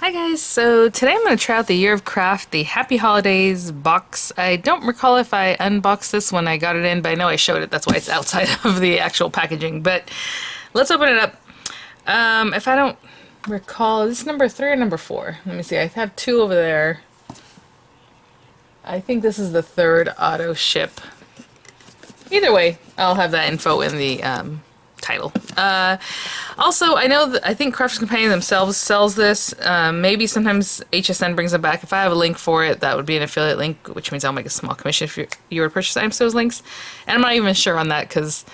Hi guys, so today I'm going to try out the Year of Craft, the Happy Holidays box. I don't recall if I unboxed this when I got it in, but I know I showed it, that's why it's outside of the actual packaging. But let's open it up. If I don't recall, this is number 3 or number 4? Let me see, I have 2 over there. I think this is the 3rd auto ship. Either way, I'll have that info in the title. Also, I think Crafters Companion themselves sells this. Maybe sometimes HSN brings them back. If I have a link for it, that would be an affiliate link, which means I'll make a small commission if you were to purchase items to those links. And I'm not even sure on that because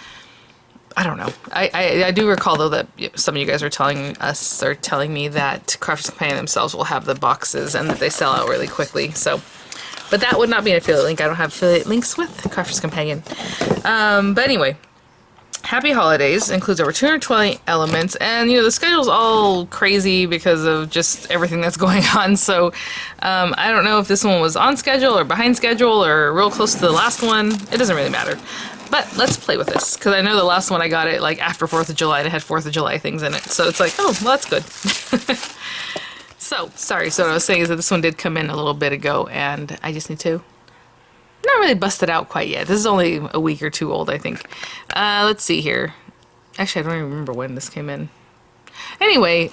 I don't know. I do recall though that some of you guys are telling me that Crafters Companion themselves will have the boxes and that they sell out really quickly. So, but that would not be an affiliate link. I don't have affiliate links with Crafters Companion. But anyway. Happy Holidays includes over 220 elements, and the schedule's all crazy because of just everything that's going on, so I don't know if this one was on schedule or behind schedule or real close to the last one. It doesn't really matter. But let's play with this, because I know the last one I got it like after 4th of July and it had 4th of July things in it, so it's like, oh, well, that's good. So what I was saying is that this one did come in a little bit ago, and I just need to not really busted out quite yet. This is only a week or 2 old, I think. Let's see here. Actually, I don't even remember when this came in. Anyway,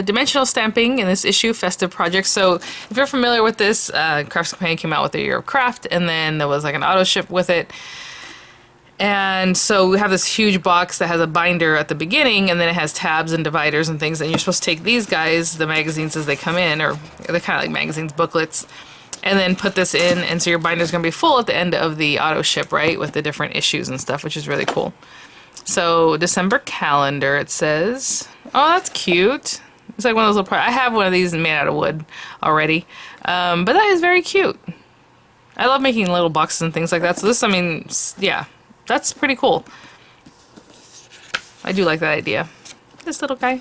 dimensional stamping in this issue, festive project. So if you're familiar with this, Crafts Companion came out with the Year of Craft, and then there was like an auto ship with it. And so we have this huge box that has a binder at the beginning, and then it has tabs and dividers and things, and you're supposed to take these guys, the magazines as they come in, or they're kind of like magazines, booklets, and then put this in, and so your binder's going to be full at the end of the auto ship, right, with the different issues and stuff, which is really cool. So, December calendar, it says. Oh, that's cute. It's like one of those little I have one of these made out of wood already. But that is very cute. I love making little boxes and things like that, so this, I mean, yeah, that's pretty cool. I do like that idea. This little guy.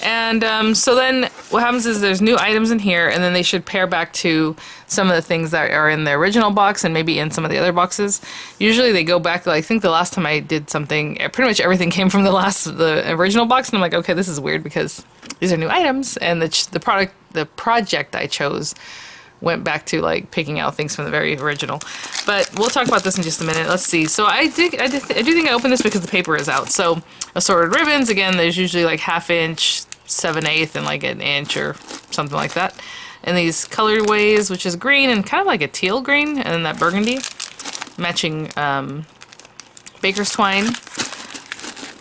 And so then what happens is there's new items in here, and then they should pair back to some of the things that are in the original box and maybe in some of the other boxes. Usually they go back, I think the last time I did something, pretty much everything came from the original box, and I'm like, okay, this is weird because these are new items, and the project I chose went back to like picking out things from the very original. But we'll talk about this in just a minute. Let's see. So I do think I opened this because the paper is out. So assorted ribbons, again, there's usually like 1/2 inch, 7/8, and like 1 inch or something like that. And these colorways, which is green and kind of like a teal green, and then that burgundy, matching baker's twine.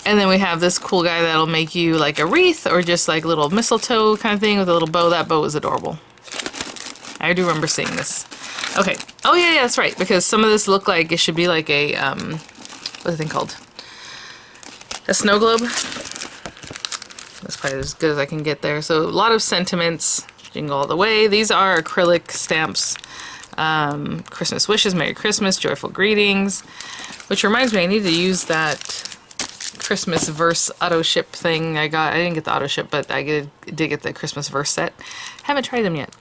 And then we have this cool guy that'll make you like a wreath or just like a little mistletoe kind of thing with a little bow. That bow is adorable. I do remember seeing this. Okay. Oh, yeah, that's right. Because some of this look like it should be like a, what's the thing called? A snow globe. That's probably as good as I can get there. So a lot of sentiments. Jingle all the way. These are acrylic stamps. Christmas wishes, Merry Christmas, joyful greetings. Which reminds me, I need to use that Christmas verse auto ship thing I got. I didn't get the auto ship, but I did get the Christmas verse set. Haven't tried them yet.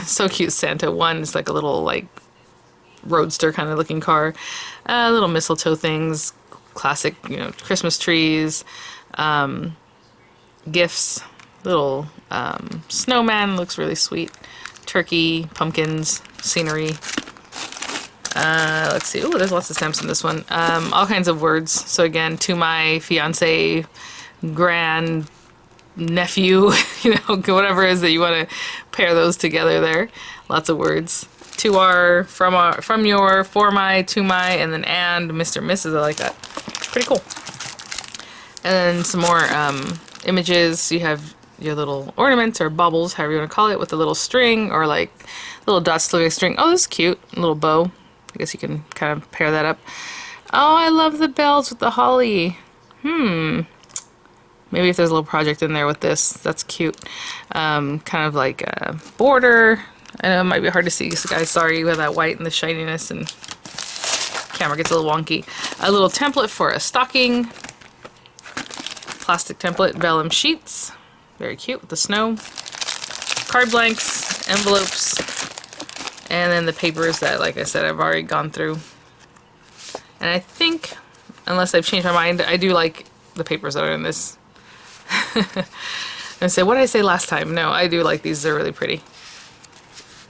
So cute. Santa one is like a little like roadster kind of looking car. Little mistletoe things, classic, Christmas trees, gifts, little snowman looks really sweet, turkey, pumpkins, scenery. Let's see. Oh, there's lots of stamps in this one. All kinds of words. So again, to my fiance, grand nephew, whatever it is that you want to pair those together there. Lots of words. To our, from your, for my, to my, and then and, Mr. Mrs. I like that. Pretty cool. And then some more images. You have your little ornaments or baubles, however you want to call it, with a little string or like little dots to like string. Oh, this is cute. A little bow. I guess you can kind of pair that up. Oh, I love the bells with the holly. Maybe if there's a little project in there with this, that's cute. Kind of like a border. I know it might be hard to see, guys. Sorry, with that white and the shininess, and camera gets a little wonky. A little template for a stocking. Plastic template, vellum sheets. Very cute with the snow. Card blanks, envelopes, and then the papers that, like I said, I've already gone through. And I think, unless I've changed my mind, I do like the papers that are in this. And say, what did I say last time? No, I do like these. They're really pretty.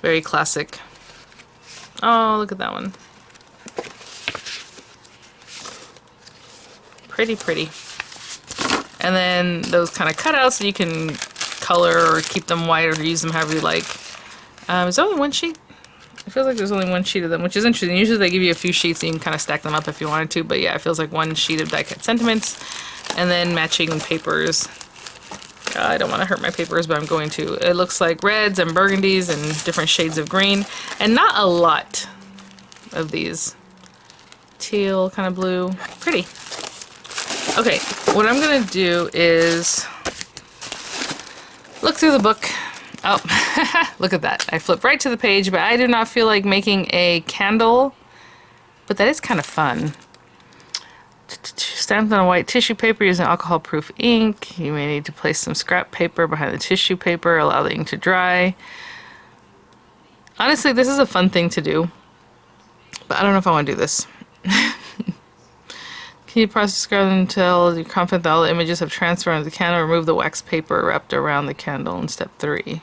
Very classic. Oh, look at that one. Pretty, pretty. And then those kind of cutouts so you can color or keep them white or use them however you like. Is there only one sheet? It feels like there's only one sheet of them, which is interesting. Usually they give you a few sheets and you can kind of stack them up if you wanted to, but yeah, it feels like one sheet of die-cut sentiments and then matching papers. I don't want to hurt my papers, but I'm going to. It looks like reds and burgundies and different shades of green, and not a lot of these. Teal, kind of blue. Pretty. Okay, what I'm going to do is look through the book. Oh, look at that. I flipped right to the page, but I do not feel like making a candle, but that is kind of fun. Stamped on a white tissue paper using alcohol-proof ink. You may need to place some scrap paper behind the tissue paper, allow the ink to dry. Honestly, this is a fun thing to do, but I don't know if I want to do this. Can you process scrub until you're confident that all the images have transferred onto the candle? Remove the wax paper wrapped around the candle in step 3.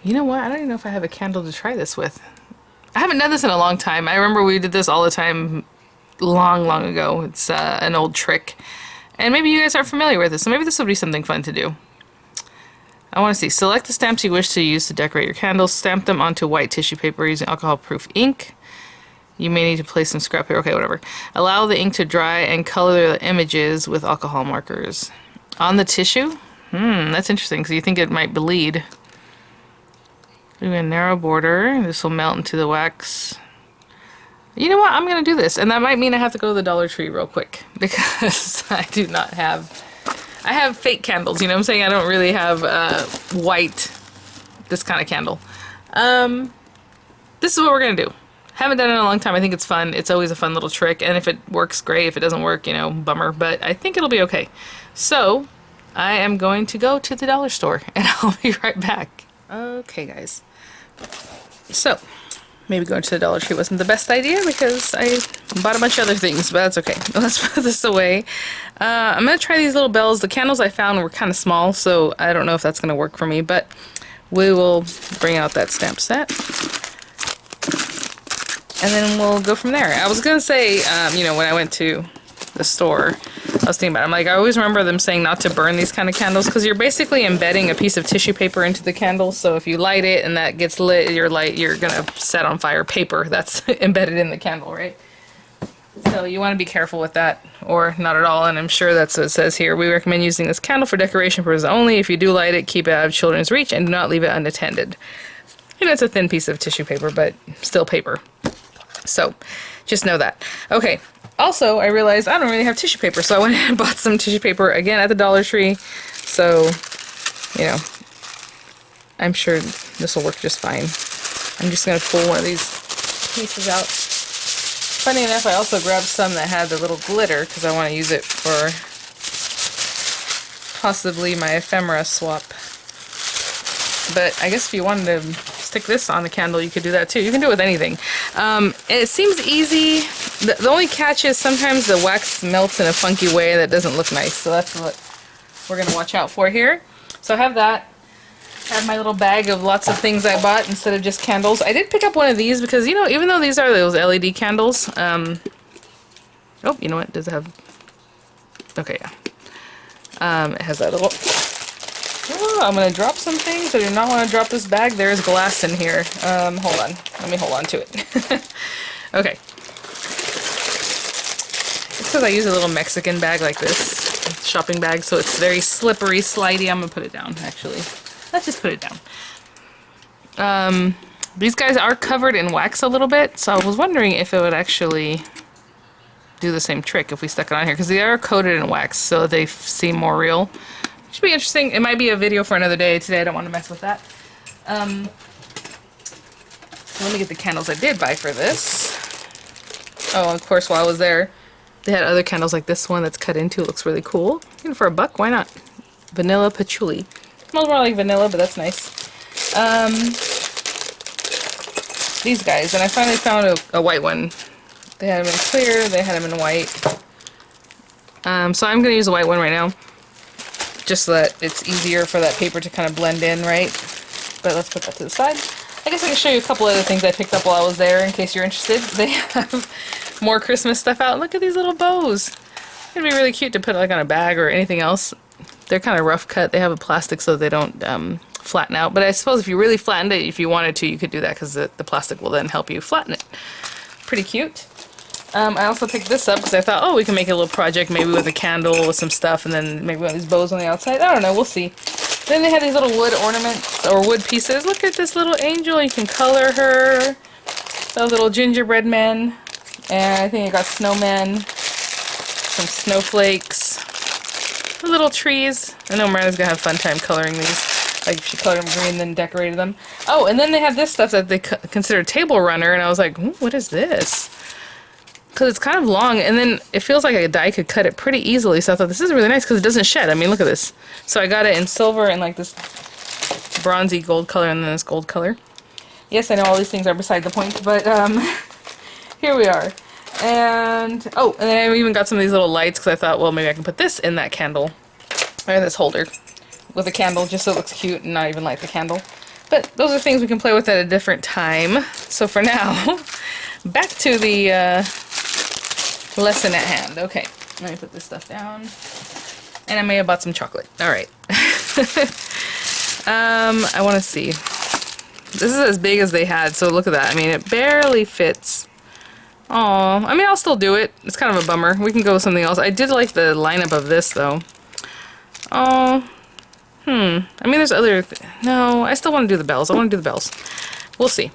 You know what? I don't even know if I have a candle to try this with. I haven't done this in a long time. I remember we did this all the time long ago. It's an old trick. And maybe you guys are familiar with this, so maybe this will be something fun to do. I want to see. Select the stamps you wish to use to decorate your candles. Stamp them onto white tissue paper using alcohol-proof ink. You may need to place some scrap paper. Okay, whatever. Allow the ink to dry and color the images with alcohol markers. On the tissue? That's interesting because you think it might bleed. Do a narrow border. This will melt into the wax. You know what? I'm going to do this. And that might mean I have to go to the Dollar Tree real quick because I do not have... I have fake candles, you know what I'm saying? I don't really have white, this kind of candle. This is what we're going to do. Haven't done it in a long time. I think it's fun. It's always a fun little trick. And if it works, great. If it doesn't work, you know, bummer. But I think it'll be okay. So I am going to go to the dollar store and I'll be right back. Okay, guys. So maybe going to the Dollar Tree wasn't the best idea because I bought a bunch of other things, but that's okay. Let's put this away. I'm going to try these little bells. The candles I found were kind of small, so I don't know if that's going to work for me, but we will bring out that stamp set. And then we'll go from there. I was going to say, you know, when I went to the store, I was thinking about it. I'm like, I always remember them saying not to burn these kind of candles because you're basically embedding a piece of tissue paper into the candle. So if you light it and that gets lit, you're going to set on fire paper that's embedded in the candle, right? So you want to be careful with that, or not at all. And I'm sure that's what it says here. We recommend using this candle for decoration purposes only. If you do light it, keep it out of children's reach and do not leave it unattended. You know, it's a thin piece of tissue paper, but still paper. So just know that. Okay. Also, I realized I don't really have tissue paper, so I went and bought some tissue paper again at the Dollar Tree. So, you know, I'm sure this will work just fine. I'm just going to pull one of these pieces out. Funny enough, I also grabbed some that had the little glitter because I want to use it for possibly my ephemera swap. But I guess if you wanted to stick this on the candle, you could do that too. You can do it with anything. It seems easy. The only catch is sometimes the wax melts in a funky way that doesn't look nice. So that's what we're going to watch out for here. So I have that. I have my little bag of lots of things I bought instead of just candles. I did pick up one of these because, you know, even though these are those LED candles, oh, you know what? Does it have... Okay, yeah. It has that little... Oh, I'm going to drop some things. I do not want to drop this bag. There is glass in here. Hold on. Let me hold on to it. Okay. It's because I use a little Mexican bag like this. Shopping bag, so it's very slippery, slidey. I'm going to put it down, actually. Let's just put it down. These guys are covered in wax a little bit, so I was wondering if it would actually do the same trick if we stuck it on here, because they are coated in wax, so they seem more real. Should be interesting. It might be a video for another day. Today I don't want to mess with that. So let me get the candles I did buy for this. Oh, of course, while I was there, they had other candles like this one that's cut into. It looks really cool. Even for $1, why not? Vanilla patchouli. Smells more like vanilla, but that's nice. These guys, and I finally found a white one. They had them in clear, they had them in white. So I'm going to use a white one right now. just so that it's easier for that paper to kind of blend in, right? But let's put that to the side. I guess I can show you a couple other things I picked up while I was there in case you're interested. They have more Christmas stuff out. Look at these little bows. It'd be really cute to put like on a bag or anything else. They're kind of rough cut. They have a plastic so they don't flatten out. But I suppose if you really flattened it, if you wanted to, you could do that because the plastic will then help you flatten it. Pretty cute. I also picked this up because I thought, oh, we can make a little project maybe with a candle with some stuff and then maybe one of these bows on the outside. I don't know, we'll see. Then they had these little wood ornaments or wood pieces. Look at this little angel. You can color her. Those little gingerbread men. And I think I got snowmen. Some snowflakes. Little trees. I know Miranda's gonna have a fun time coloring these. Like she colored them green then decorated them. Oh, and then they had this stuff that they consider table runner and I was like, ooh, what is this? Because it's kind of long, and then it feels like a die could cut it pretty easily, so I thought this is really nice because it doesn't shed. I mean, look at this. So I got it in silver and like this bronzy gold color and then this gold color. Yes, I know all these things are beside the point, but here we are. And, oh, and then I even got some of these little lights because I thought, well, maybe I can put this in that candle, or in this holder with a candle just so it looks cute and not even light the candle. But those are things we can play with at a different time. So for now, back to the lesson at hand. Okay, let me put this stuff down. And I may have bought some chocolate. Alright. I want to see. This is as big as they had, so look at that. I mean, it barely fits. Aw, I mean, I'll still do it. It's kind of a bummer. We can go with something else. I did like the lineup of this, though. Oh, I mean, there's other... No, I still want to do the bells. I want to do the bells. We'll see.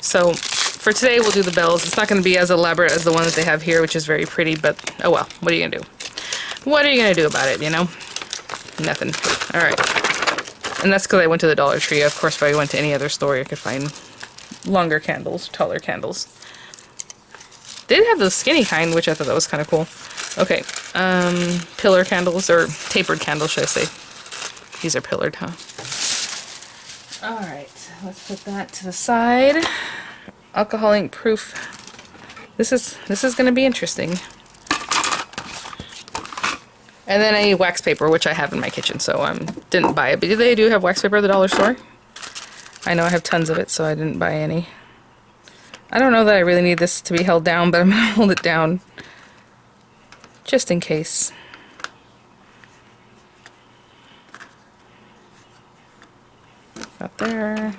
So, for today, we'll do the bells. It's not going to be as elaborate as the one that they have here, which is very pretty, but oh well. What are you going to do? What are you going to do about it, you know? Nothing. Alright. And that's because I went to the Dollar Tree. Of course, if I went to any other store, I could find longer candles, taller candles. They did have the skinny kind, which I thought that was kind of cool. Okay. Pillar candles, or tapered candles, should I say. These are pillared, huh? Alright. Let's put that to the side. Alcohol ink proof. This is going to be interesting. And then I need wax paper, which I have in my kitchen, so didn't buy it. But they do have wax paper at the dollar store. I know I have tons of it, so I didn't buy any. I don't know that I really need this to be held down, but I'm going to hold it down just in case. Got there.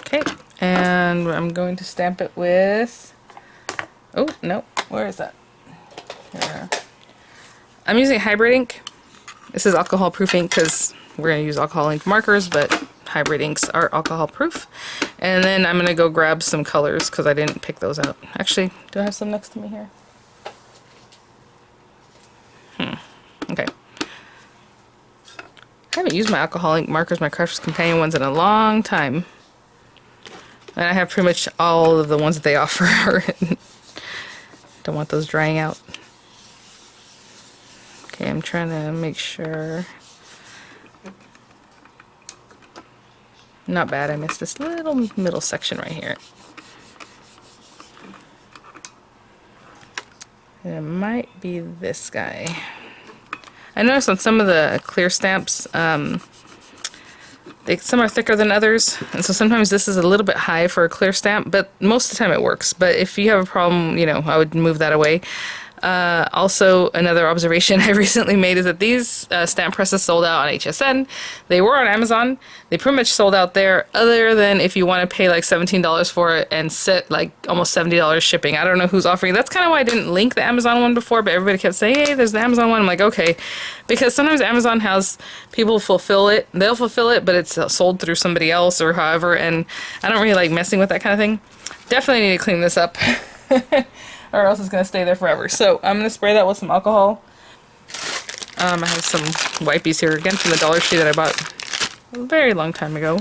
Okay, and I'm going to stamp it with... Oh, no, where is that? Here. I'm using hybrid ink. This is alcohol proof ink because we're going to use alcohol ink markers, but hybrid inks are alcohol proof. And then I'm going to go grab some colors because I didn't pick those out. Actually, do I have some next to me here? Okay. I haven't used my alcohol ink markers, my Crafters Companion ones, in a long time. And I have pretty much all of the ones that they offer. Don't want those drying out. Okay, I'm trying to make sure. Not bad, I missed this little middle section right here. And it might be this guy. I noticed on some of the clear stamps, some are thicker than others, and so sometimes this is a little bit high for a clear stamp, but most of the time it works. But if you have a problem, you know, I would move that away. Also, another observation I recently made is that these stamp presses sold out on HSN. They were on Amazon. They pretty much sold out there, other than if you want to pay like $17 for it and set like almost $70 shipping. I don't know who's offering. That's kind of why I didn't link the Amazon one before, but everybody kept saying, hey, there's the Amazon one. I'm like, okay. Because sometimes Amazon has people fulfill it. They'll fulfill it, but it's sold through somebody else or however, and I don't really like messing with that kind of thing. Definitely need to clean this up. Or else it's going to stay there forever. So I'm going to spray that with some alcohol. I have some wipies here, again from the Dollar Tree that I bought a very long time ago.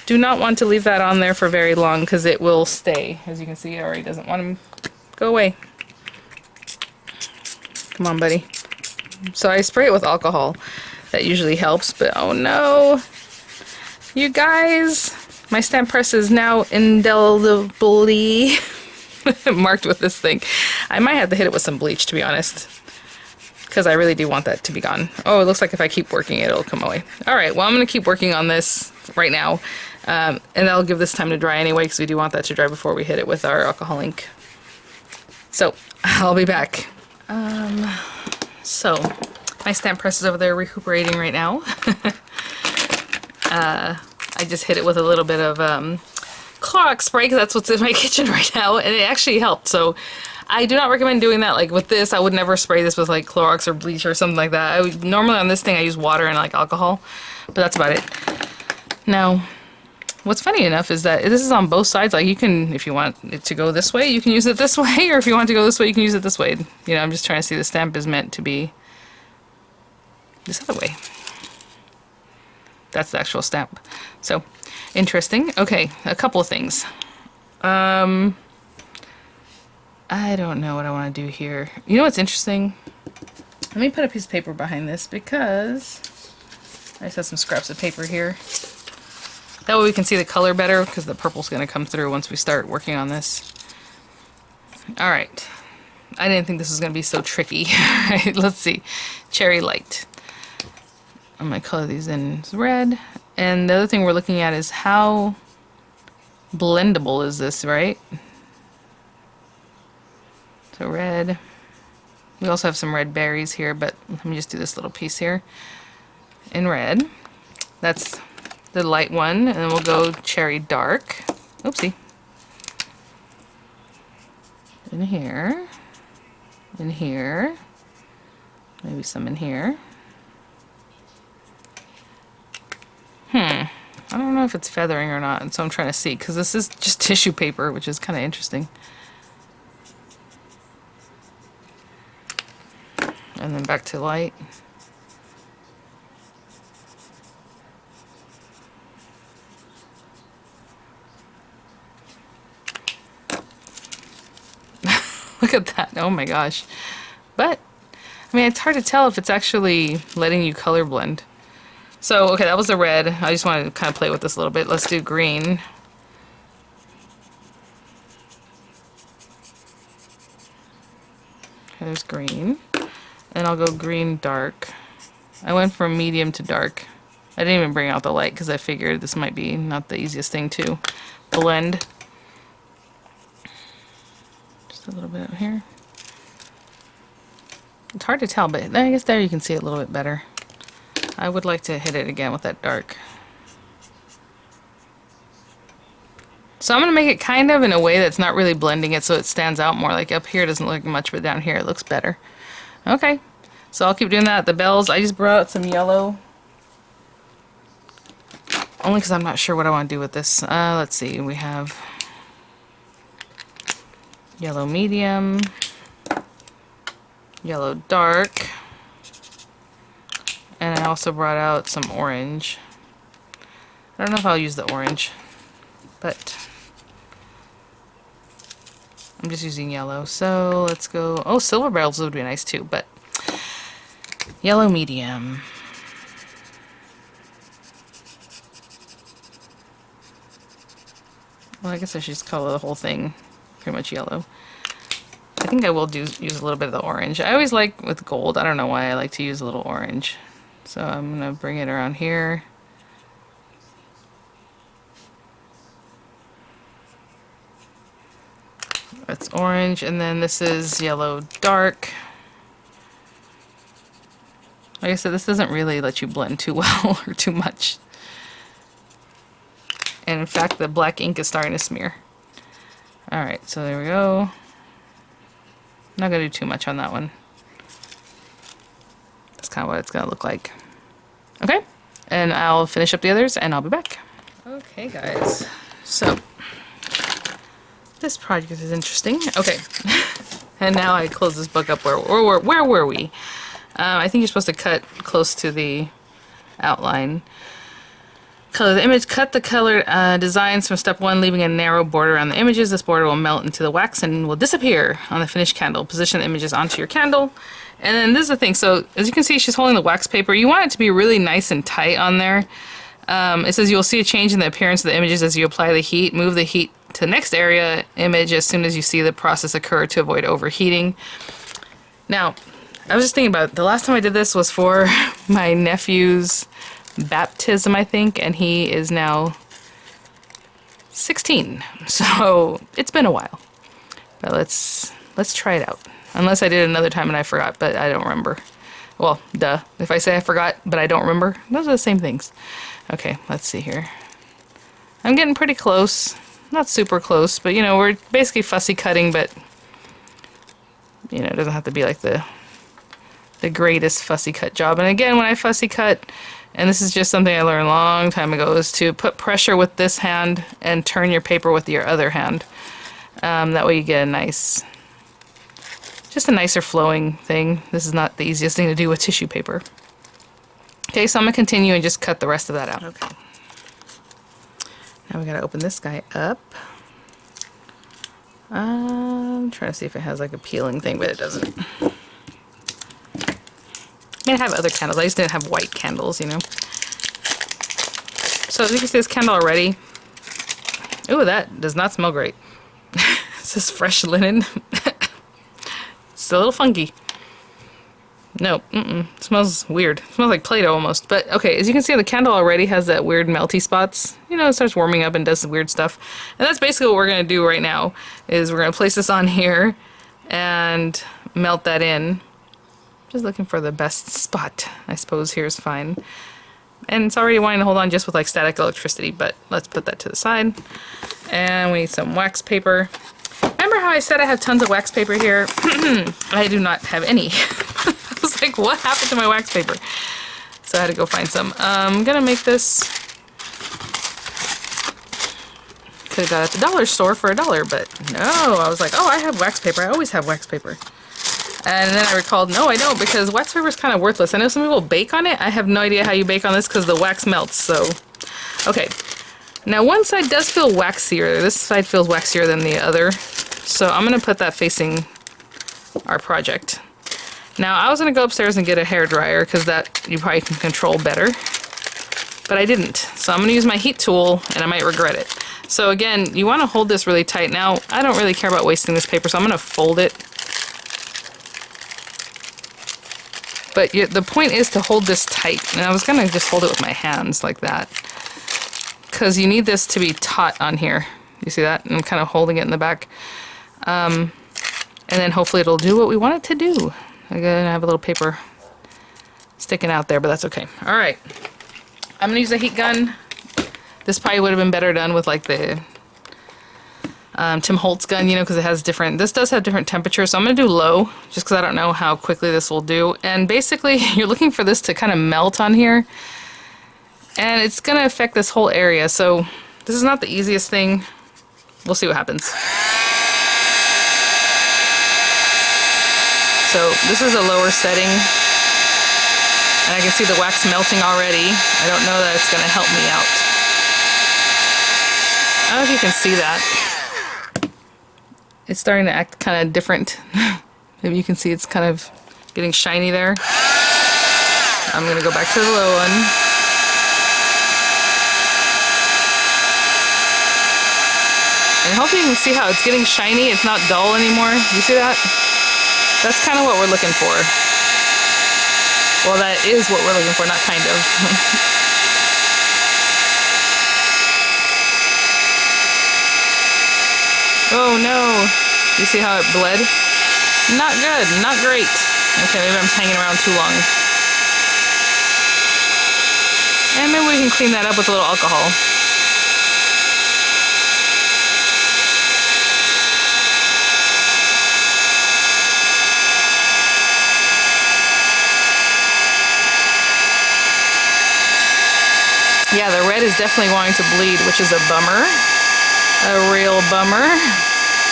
Do not want to leave that on there for very long because it will stay. As you can see, it already doesn't want to go away. Come on, buddy. So I spray it with alcohol. That usually helps, but oh no. You guys, my stamp press is now indelibly marked with this thing. I might have to hit it with some bleach, to be honest, because I really do want that to be gone. Oh, it looks like if I keep working it, it'll come away. All right, well, I'm going to keep working on this right now, and I'll give this time to dry anyway, because we do want that to dry before we hit it with our alcohol ink. So, I'll be back. So, my stamp press is over there recuperating right now. I just hit it with a little bit of Clorox spray, because that's what's in my kitchen right now, and it actually helped. So I do not recommend doing that. Like with this, I would never spray this with like Clorox or bleach or something like that. Normally on this thing I use water and like alcohol, but that's about it. Now, what's funny enough is that this is on both sides. Like you can, if you want it to go this way, you can use it this way, or if you want it to go this way, you can use it this way. You know, I'm just trying to see the stamp is meant to be this other way. That's the actual stamp. So, interesting. Okay, a couple of things. I don't know what I want to do here. You know what's interesting? Let me put a piece of paper behind this because I just have some scraps of paper here. That way we can see the color better, because the purple's going to come through once we start working on this. Alright. I didn't think this was going to be so tricky. Alright, let's see. Cherry Light. I'm going to color these in red. And the other thing we're looking at is how blendable is this, right? So red. We also have some red berries here, but let me just do this little piece here in red. That's the light one, and then we'll go Cherry Dark. Oopsie. In here. In here. Maybe some in here. I don't know if it's feathering or not, and so I'm trying to see, because this is just tissue paper, which is kind of interesting. And then back to light. Look at that. Oh my gosh. But, I mean, it's hard to tell if it's actually letting you color blend. So, okay, that was the red. I just wanted to kind of play with this a little bit. Let's do green. Okay, there's green. And I'll go green dark. I went from medium to dark. I didn't even bring out the light because I figured this might be not the easiest thing to blend. Just a little bit out here. It's hard to tell, but I guess there you can see it a little bit better. I would like to hit it again with that dark. So I'm going to make it kind of in a way that's not really blending it so it stands out more. Like up here it doesn't look much, but down here it looks better. Okay, so I'll keep doing that. The bells, I just brought out some yellow. Only because I'm not sure what I want to do with this. Let's see, we have yellow medium, yellow dark, and I also brought out some orange. I don't know if I'll use the orange, but I'm just using yellow. So let's go, oh, silver barrels would be nice too, but yellow medium. Well, I guess I should just color the whole thing pretty much yellow. I think I will use a little bit of the orange. I always like with gold, I don't know why I like to use a little orange. So I'm going to bring it around here. That's orange, and then this is yellow dark. Like I said, this doesn't really let you blend too well or too much. And in fact, the black ink is starting to smear. Alright, so there we go. I'm not going to do too much on that one. That's kind of what it's going to look like. Okay, and I'll finish up the others and I'll be back. Okay, guys. So, this project is interesting. Okay, and now I close this book up. Where were we? I think you're supposed to cut close to the outline. Color the image. Cut the colored designs from step 1, leaving a narrow border around the images. This border will melt into the wax and will disappear on the finished candle. Position the images onto your candle. And then this is the thing. So as you can see, she's holding the wax paper. You want it to be really nice and tight on there. It says you'll see a change in the appearance of the images as you apply the heat. Move the heat to the next area image as soon as you see the process occur to avoid overheating. Now, I was just thinking about it. The last time I did this was for my nephew's baptism, I think, and he is now 16. So it's been a while. But let's try it out. Unless I did another time and I forgot, but I don't remember. Well, duh. If I say I forgot, but I don't remember, those are the same things. Okay, let's see here. I'm getting pretty close. Not super close, but you know, we're basically fussy cutting, but you know, it doesn't have to be like the greatest fussy cut job. And again, when I fussy cut, and this is just something I learned a long time ago, is to put pressure with this hand and turn your paper with your other hand. That way you get a nice, just a nicer flowing thing. This is not the easiest thing to do with tissue paper. Okay, so I'm gonna continue and just cut the rest of that out. Okay. Now we gotta open this guy up. I'm trying to see if it has like a peeling thing, but it doesn't. I mean, I have other candles. I just didn't have white candles, you know. So as you can see, this candle already. Ooh, that does not smell great. This is fresh linen. It's a little funky. No, it smells weird. It smells like Play-Doh almost. But okay, as you can see, the candle already has that weird melty spots. You know, it starts warming up and does some weird stuff. And that's basically what we're going to do right now, is we're going to place this on here and melt that in. Just looking for the best spot. I suppose here's fine. And it's already wanting to hold on just with like static electricity, but let's put that to the side. And we need some wax paper. Remember how I said I have tons of wax paper here? I do not have any. I was like, what happened to my wax paper? So I had to go find some. I'm gonna make this. Could have got it at the dollar store for $1, but no. I was like, oh, I have wax paper. I always have wax paper. And then I recalled, no, I don't, because wax paper is kind of worthless. I know some people bake on it. I have no idea how you bake on this because the wax melts. So, okay. Now one side does feel waxier. This side feels waxier than the other. So I'm going to put that facing our project. Now I was going to go upstairs and get a hairdryer because that you probably can control better. But I didn't. So I'm going to use my heat tool and I might regret it. So again, you want to hold this really tight. Now I don't really care about wasting this paper, so I'm going to fold it. But the point is to hold this tight. And I was going to just hold it with my hands like that. Because you need this to be taut on here. You see that? And I'm kind of holding it in the back. And then hopefully it'll do what we want it to do. I'm gonna have a little paper sticking out there, but that's okay. All right. I'm gonna use a heat gun. This probably would have been better done with like the Tim Holtz gun, you know, because it has different, this does have different temperatures. So I'm gonna do low, just because I don't know how quickly this will do. And basically, you're looking for this to kind of melt on here. And it's going to affect this whole area, so this is not the easiest thing. We'll see what happens. So this is a lower setting, and I can see the wax melting already. I don't know that it's going to help me out. I don't know if you can see that. It's starting to act kind of different. Maybe you can see it's kind of getting shiny there. I'm going to go back to the low one. And hopefully you can see how it's getting shiny. It's not dull anymore. You see that? That's kind of what we're looking for. Well, that is what we're looking for, not kind of. Oh no. You see how it bled? Not good. Not great. Okay, maybe I'm hanging around too long. And maybe we can clean that up with a little alcohol. Yeah, the red is definitely going to bleed, which is a bummer. A real bummer.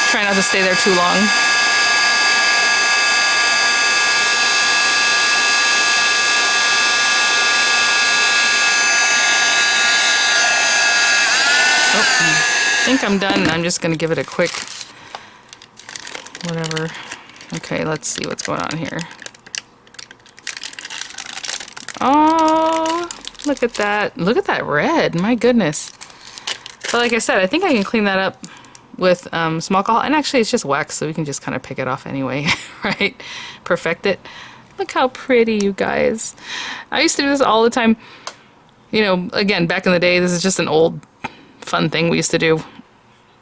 Try not to stay there too long. Oh, I think I'm done. I'm just going to give it a quick whatever. Okay, let's see what's going on here. Oh, look at that. Look at that red. My goodness. But like I said, I think I can clean that up with some alcohol. And actually, it's just wax, so we can just kind of pick it off anyway, right? Perfect it. Look how pretty, you guys. I used to do this all the time. You know, again, back in the day, this is just an old fun thing we used to do.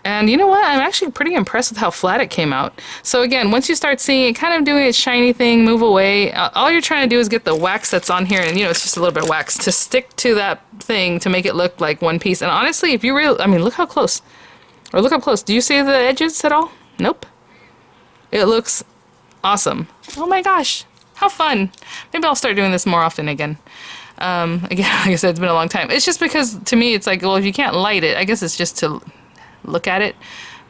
And you know what? I'm actually pretty impressed with how flat it came out. So again, once you start seeing it kind of doing its shiny thing, move away, all you're trying to do is get the wax that's on here, and you know, it's just a little bit of wax, to stick to that thing to make it look like one piece. And honestly, if you really, I mean, look how close. Or look up close. Do you see the edges at all? Nope. It looks awesome. Oh my gosh. How fun. Maybe I'll start doing this more often again. Again, like I said, it's been a long time. It's just because, to me, it's like, well, if you can't light it, I guess it's just to look at it.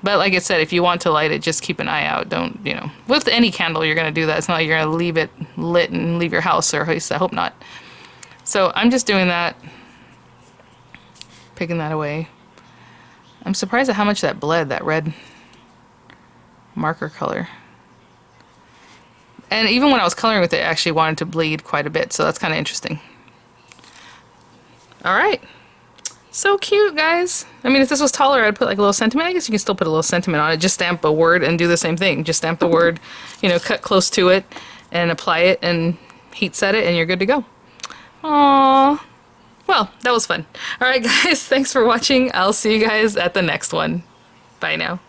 But like I said, if you want to light it, just keep an eye out. Don't, you know, with any candle, you're going to do that. It's not like you're going to leave it lit and leave your house, or at least I hope not. So I'm just doing that. Picking that away. I'm surprised at how much that bled, that red marker color. And even when I was coloring with it, I actually wanted to bleed quite a bit, so that's kind of interesting. Alright. So cute, guys. I mean, if this was taller, I'd put like a little sentiment. I guess you can still put a little sentiment on it. Just stamp a word and do the same thing. Just stamp the word, you know, cut close to it and apply it and heat set it, and you're good to go. Aww. Well, that was fun. Alright, guys. Thanks for watching. I'll see you guys at the next one. Bye now.